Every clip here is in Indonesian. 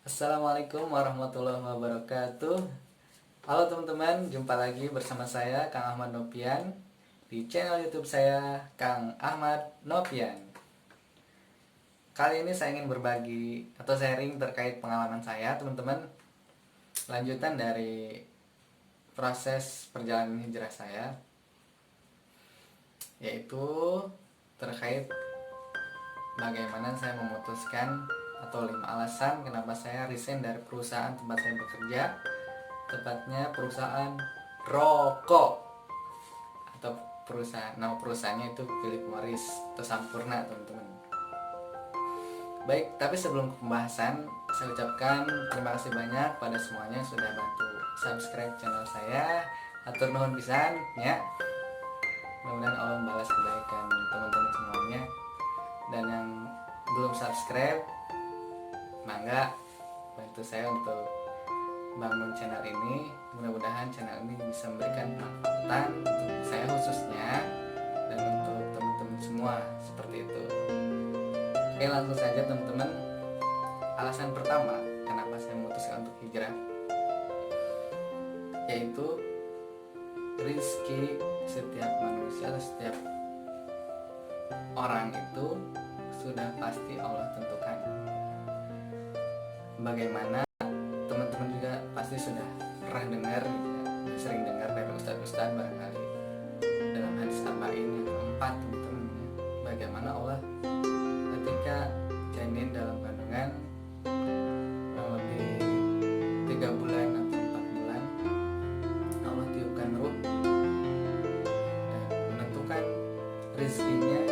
Assalamualaikum warahmatullahi wabarakatuh. Halo teman-teman, jumpa lagi bersama saya Kang Ahmad Nopian di channel YouTube saya Kang Ahmad Nopian. Kali ini saya ingin berbagi atau sharing terkait pengalaman saya, teman-teman. Lanjutan dari proses perjalanan hijrah saya, yaitu terkait bagaimana saya memutuskan atau 5 alasan kenapa saya resign dari perusahaan tempat saya bekerja, tepatnya perusahaan rokok, atau nama perusahaannya itu Philip Morris atau Sampurna, teman-teman. Baik, tapi sebelum ke pembahasan, saya ucapkan terima kasih banyak pada semuanya yang sudah bantu subscribe channel saya. Atur nuhun pisan ya. Mudah-mudahan Allah membalas kebaikan teman-teman semuanya. Dan yang belum subscribe, mangga bantu saya untuk bangun channel ini. Mudah-mudahan channel ini bisa memberikan manfaat untuk saya khususnya dan untuk teman-teman semua, seperti itu. Oke, langsung saja teman-teman. Alasan pertama kenapa saya memutuskan untuk hijrah, yaitu rezeki setiap manusia atau setiap orang itu sudah pasti Allah tentukan. Bagaimana teman-teman juga pasti sudah pernah dengar, sering dengar dari ustadz-ustadz barangkali dalam hadis arba'in yang keempat, teman-teman, bagaimana Allah ketika janin dalam kandungan kurang lebih 3 bulan atau 4 bulan, Allah tiupkan ruh dan menentukan rezekinya,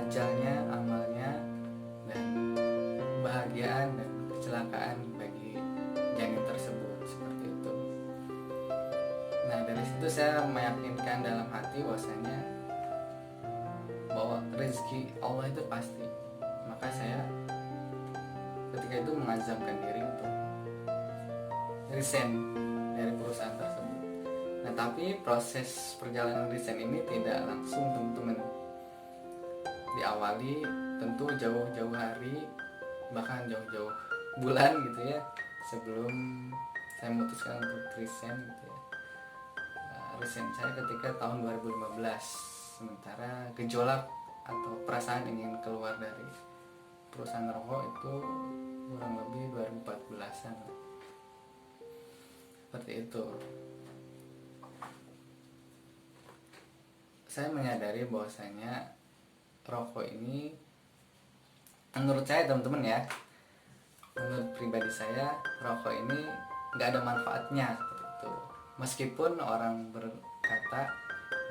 ajalnya, amalnya, dan kebahagiaan dan kecelakaan bagi janin tersebut, seperti itu. Nah, dari situ saya meyakinkan dalam hati bahwa rezeki Allah itu pasti. Maka saya ketika itu mengazamkan diri untuk resign dari perusahaan tersebut. Nah, tapi proses perjalanan resign ini tidak langsung, teman-teman. Diawali tentu jauh-jauh hari, bahkan jauh-jauh bulan gitu ya, sebelum saya memutuskan untuk resign gitu ya. Resign saya ketika tahun 2015, sementara gejolak atau perasaan ingin keluar dari perusahaan rokok itu kurang lebih 2014-an, seperti itu. Saya menyadari bahwasanya rokok ini, menurut saya teman-teman ya, menurut pribadi saya, rokok ini nggak ada manfaatnya, seperti itu. Meskipun orang berkata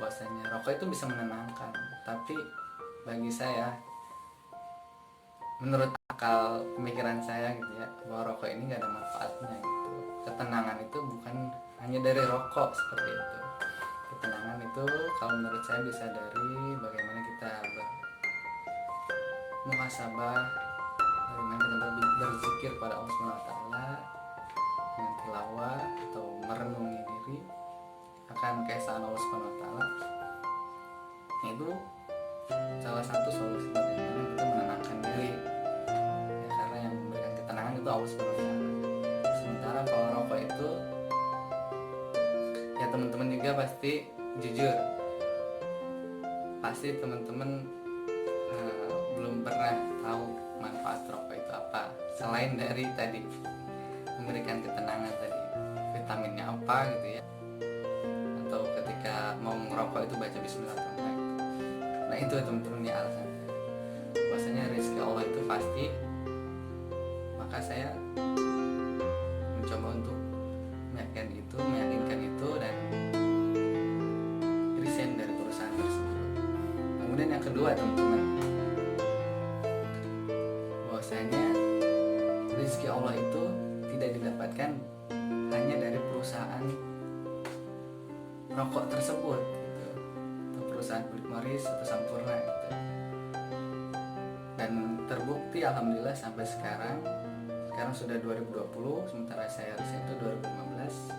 bahwasanya rokok itu bisa menenangkan, tapi bagi saya, menurut akal pemikiran saya gitu ya, bahwa rokok ini nggak ada manfaatnya gitu. Ketenangan itu bukan hanya dari rokok, seperti itu. Ketenangan itu kalau menurut saya bisa dari bagaimana kita muhasabah, bagaimana kita berzikir pada Allah SWT dengan tilawah atau merenungi diri akan keesaan Allah SWT. Itu salah satu solusi bagaimana kita menenangkan diri ya, karena yang memberikan ketenangan itu Allah SWT. Sementara kalau rokok itu ya, teman-teman juga pasti jujur, pasti teman-teman belum pernah tahu manfaat rokok itu apa, selain dari tadi memberikan ketenangan tadi, vitaminnya apa gitu ya, atau ketika mau ngerokok itu baca bismillah atau enggak gitu. Nah, itu teman-teman ya alasan bahwasanya rezeki Allah itu pasti. Maka saya mencoba untuk meyakinkan itu dan resign dari perusahaan tersebut. Kemudian yang kedua, teman-teman, bahwasanya rezeki Allah itu tidak didapatkan hanya dari perusahaan rokok tersebut gitu, atau perusahaan Philip Morris atau Sampurna gitu. Dan terbukti alhamdulillah sampai sekarang sudah 2020, sementara saya resign itu 2015.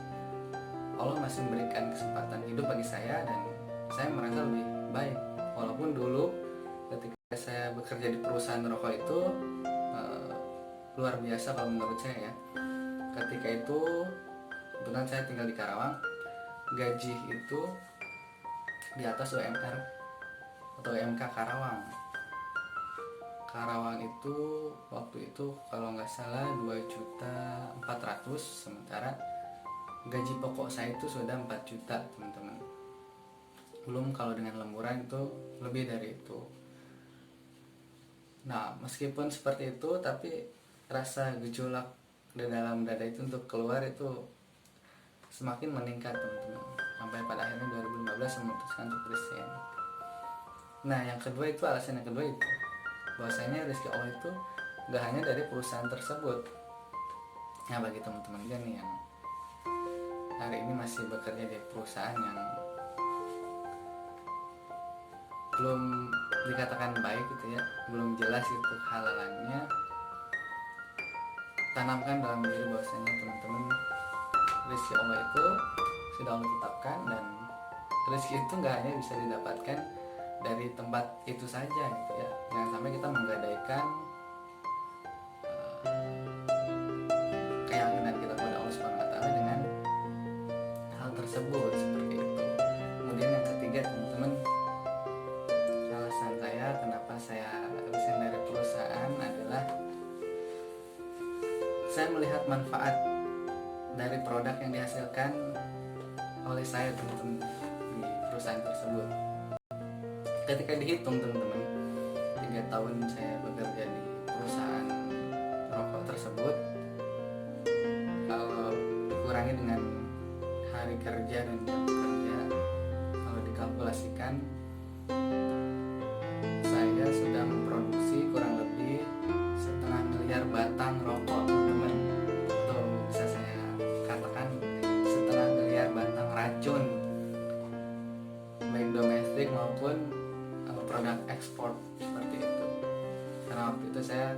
Allah masih memberikan kesempatan hidup bagi saya dan saya merasa lebih baik. Walaupun dulu ketika saya bekerja di perusahaan rokok itu luar biasa kalau menurut saya ya. Ketika itu kebetulan saya tinggal di Karawang, gaji itu di atas UMR atau UMK Karawang. Karawang itu waktu itu kalau nggak salah 2.400.000, sementara gaji pokok saya itu sudah 4 juta teman-teman. Belum kalau dengan lemburan itu lebih dari itu. Nah meskipun seperti itu, tapi rasa gejolak di dalam dada itu untuk keluar itu semakin meningkat teman-teman, sampai pada akhirnya 2015 saya memutuskan untuk resign. Nah yang kedua itu, alasan yang kedua itu bahwasanya rezeki Allah itu gak hanya dari perusahaan tersebut. Nah bagi teman-teman juga nih yang hari ini masih bekerja di perusahaan yang belum dikatakan baik gitu ya, belum jelas itu halalannya, tanamkan dalam diri bahwasanya teman-teman, rezeki Allah itu sudah Allah tetapkan, dan rezeki itu nggak hanya bisa didapatkan dari tempat itu saja gitu ya. Jangan sampai kita menggadaikan keyakinan kita kepada Allah Subhanahu wa taala dengan hal tersebut seperti itu. Kemudian yang ketiga teman-teman, alasan saya kenapa saya resign dari perusahaan adalah saya melihat manfaat dari produk yang dihasilkan oleh saya teman-teman di perusahaan tersebut. Ketika dihitung teman-teman, 3 tahun saya bekerja di perusahaan rokok tersebut, kalau dikurangi dengan hari kerja dan jam kerja, kalau dikalkulasikan, saya sudah memproduksi kurang lebih 1,5 miliar batang rokok teman-teman, atau bisa saya katakan 1,5 miliar batang racun, baik domestik maupun produk ekspor seperti itu. Karena waktu itu saya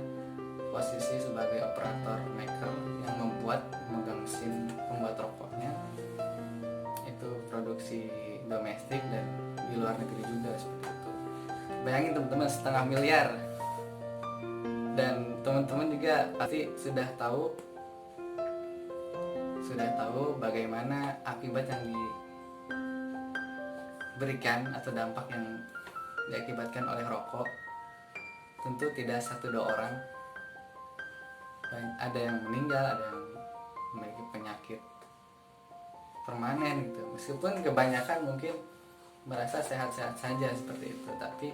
posisi sebagai operator maker yang memegang mesin pembuat rokoknya, itu produksi domestik dan di luar negeri juga seperti itu. Bayangin teman-teman, 1,5 miliar. Dan teman-teman juga pasti sudah tahu bagaimana akibat yang diberikan atau dampak yang diakibatkan oleh rokok. Tentu tidak 1-2 orang, ada yang meninggal, ada yang memiliki penyakit permanen gitu. Meskipun kebanyakan mungkin merasa sehat-sehat saja seperti itu, tapi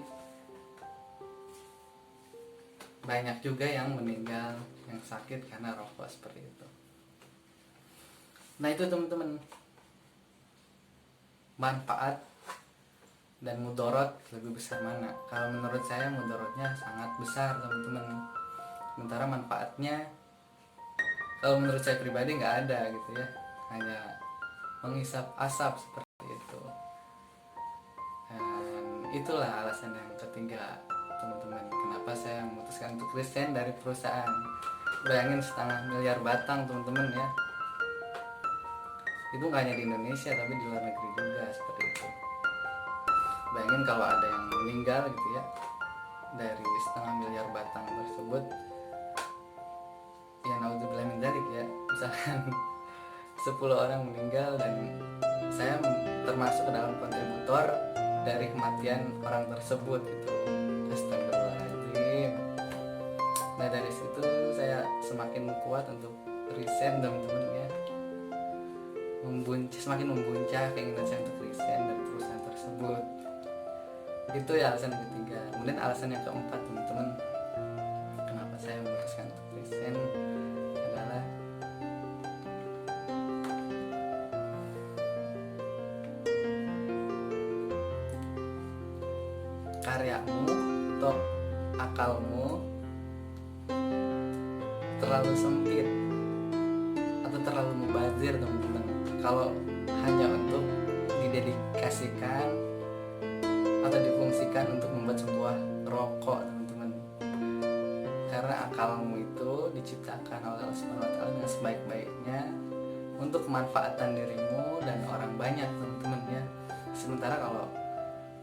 banyak juga yang meninggal, yang sakit karena rokok seperti itu. Nah itu teman-teman, manfaat dan mudorot lebih besar mana? Kalau menurut saya mudorotnya sangat besar teman-teman, sementara manfaatnya kalau menurut saya pribadi nggak ada gitu ya, hanya menghisap asap seperti itu. Dan itulah alasan yang ketiga teman-teman, kenapa saya memutuskan untuk resign dari perusahaan. Bayangin 1,5 miliar batang teman-teman ya, itu nggak hanya di Indonesia tapi di luar negeri juga seperti itu. Bayangin kalau ada yang meninggal gitu ya, dari 1,5 miliar batang tersebut, ya naudzubillah min dzalik ya, misalkan 10 orang meninggal dan saya termasuk ke dalam kontributor dari kematian orang tersebut gitu. Astagfirullahaladzim. Nah dari situ saya semakin kuat untuk resign teman-teman ya, semakin membuncah keinginan saya untuk resign dari perusahaan tersebut. Itu ya alasan ketiga. Kemudian alasan yang keempat teman-teman, kenapa saya memutuskan untuk resign adalah karyamu atau akalmu terlalu sempit atau terlalu mubazir teman-teman, kalau hanya untuk didedikasikan atau difungsikan untuk membuat sebuah rokok teman-teman. Karena akalmu itu diciptakan oleh Allah Subhanahu wa taala dengan sebaik-baiknya untuk kemanfaatan dirimu dan orang banyak teman-teman ya. Sementara kalau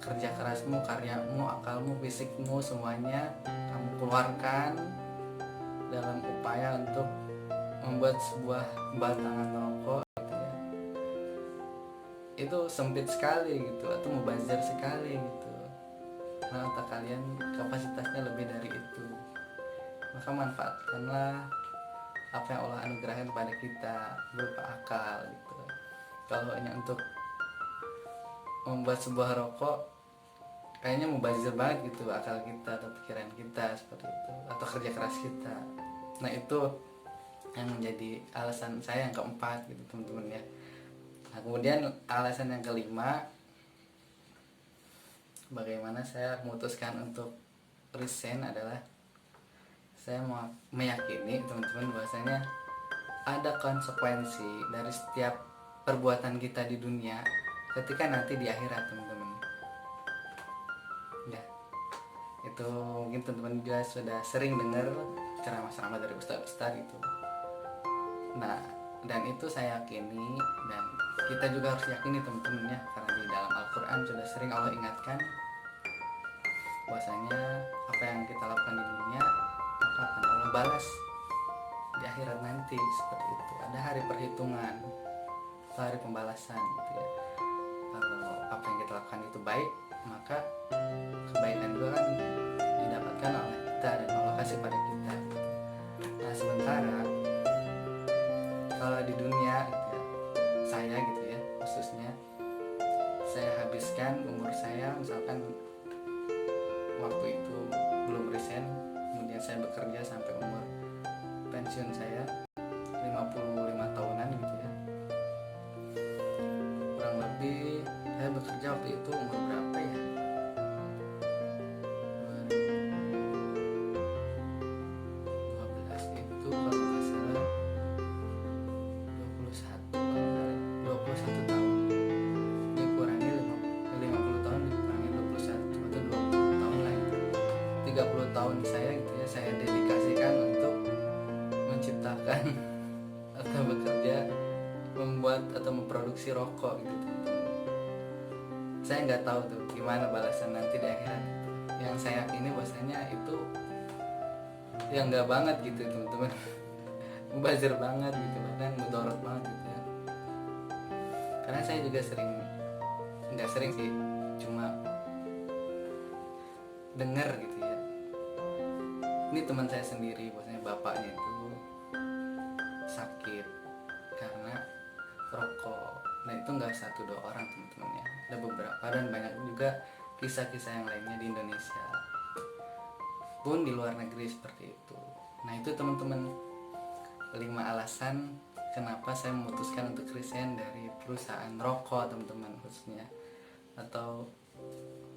kerja kerasmu, karyamu, akalmu, fisikmu semuanya kamu keluarkan dalam upaya untuk membuat sebuah batangan rokok gitu ya, itu sempit sekali gitu atau mubazir sekali gitu. Nah, otak kalian kapasitasnya lebih dari itu, maka manfaatkanlah apa yang Allah anugerahkan pada kita berupa akal gitu. Kalau hanya untuk membuat sebuah rokok, kayaknya mubazir banget gitu akal kita atau pikiran kita seperti itu, atau kerja keras kita. Nah, itu yang menjadi alasan saya yang keempat gitu teman-teman ya. Nah, kemudian alasan yang kelima, bagaimana saya memutuskan untuk resign adalah saya mau meyakini teman-teman bahwasanya ada konsekuensi dari setiap perbuatan kita di dunia ketika nanti di akhirat teman-teman ya. Itu mungkin teman-teman juga sudah sering dengar ceramah-ceramah dari ustaz-ustaz gitu. Nah, dan itu saya yakini, dan kita juga harus yakini teman-teman ya, karena di dalam Al-Quran sudah sering Allah ingatkan bahwasanya apa yang kita lakukan di dunia maka akan Allah balas di akhirat nanti, seperti itu. Ada hari perhitungan, hari pembalasan gitu ya. Kalau apa yang kita lakukan itu baik, maka kebaikan juga kan didapatkan oleh kita dan Allah kasih pada kita gitu. Nah, sementara kalau di dunia gitu ya, saya gitu ya, khususnya saya habiskan umur saya misalkan waktu itu belum resign, kemudian saya bekerja sampai umur pensiun saya 55 tahunan gitu ya. Kurang lebih saya bekerja waktu itu umur berapa ya? 2012 itu kalau nggak salah 21 tahun. Dikurangi 50 tahun, dikurangi 21 atau 20 tahun lah itu. 30 tahun saya gitu ya, saya dedikasikan untuk menciptakan atau bekerja membuat atau memproduksi rokok gitu teman-teman. Saya nggak tahu tuh gimana balasan nanti di akhirat. Yang saya yakini bahwasanya itu ya nggak banget gitu teman-teman. Mubazir banget gitu, bahkan mudorot banget gitu ya. Karena saya juga nggak sering sih, cuma dengar gitu ya. Ini teman saya sendiri, bahwasanya bapaknya itu sakit karena rokok. Nah, itu nggak satu dua orang teman-teman ya, ada beberapa dan banyak juga kisah-kisah yang lainnya di Indonesia pun di luar negeri seperti itu. Nah, itu teman-teman 5 alasan kenapa saya memutuskan untuk resign dari perusahaan rokok teman-teman, khususnya atau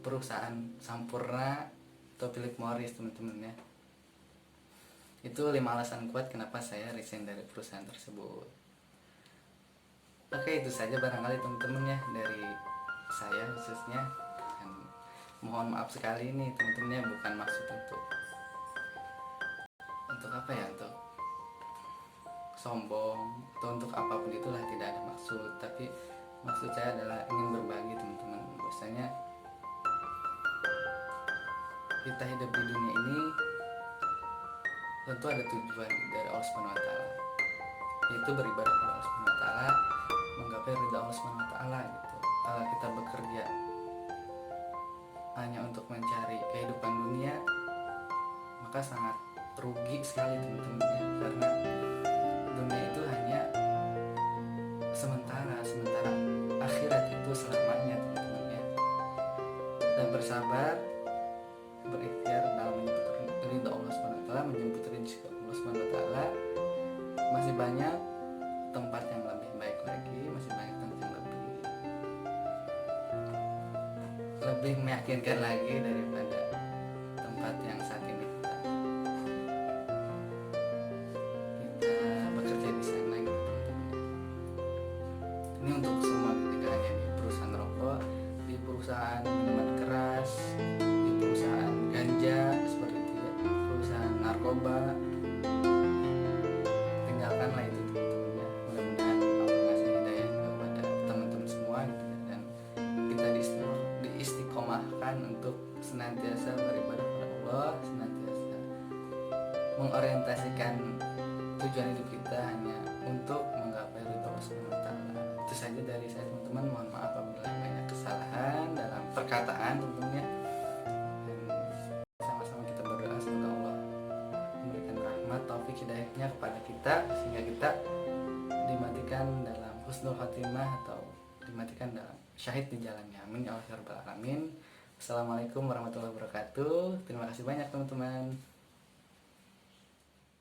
perusahaan Sampurna atau Philip Morris teman-teman ya. Itu 5 alasan kuat kenapa saya resign dari perusahaan tersebut. Oke, itu saja barangkali teman-teman ya dari saya khususnya. Dan mohon maaf sekali ini teman-teman ya, bukan maksud untuk apa ya, untuk sombong atau untuk apapun itulah, tidak ada maksud. Tapi maksud saya adalah ingin berbagi teman-teman, bahwasanya kita hidup di dunia ini tentu ada tujuan dari Allah Subhanahu wa taala, yaitu beribadah kepada Allah Subhanahu wa taala, menggapai ridha Allah Subhanahu wa taala gitu. Kalau kita bekerja hanya untuk mencari kehidupan dunia, maka sangat rugi sekali teman-teman ya, karena dunia itu hanya sementara akhirat itu selamanya teman-teman ya. Dan bersabar, berikhtiar dalam menjemput ridha Allah Subhanahu wa taala, menjemput rezeki Allah Subhanahu wa taala. Masih banyak tempat yang lebih baik lagi, masih banyak tempat yang lebih meyakinkan lagi daripada tempat yang saat ini kita bekerja di sana gitu teman-teman. Ini untuk semua, tidak hanya di perusahaan rokok, di perusahaan minuman keras, di perusahaan ganja seperti itu ya, perusahaan narkoba. Tinggalkanlah itu teman-teman ya. Mudah-mudahan Allah ngasih hidayah kepada teman-teman semua gitu ya, dan kita diistiqomahkan untuk senantiasa beribadah kepada Allah, senantiasa mengorientasikan tujuan hidup kita hanya untuk menggapai ridho Allah Subhanahu wa taala. Itu saja dari saya teman-teman. Mohon maaf apabila banyak kesalahan dalam perkataan tentunya. Dan sama-sama kita berdoa semoga Allah memberikan rahmat taufik hidayahnya kepada kita sehingga kita dimatikan dalam husnul khotimah atau dimatikan dalam syahid di jalannya. Amin ya Allah ya rabbal alamin. Assalamualaikum warahmatullahi wabarakatuh. Terima kasih banyak teman-teman.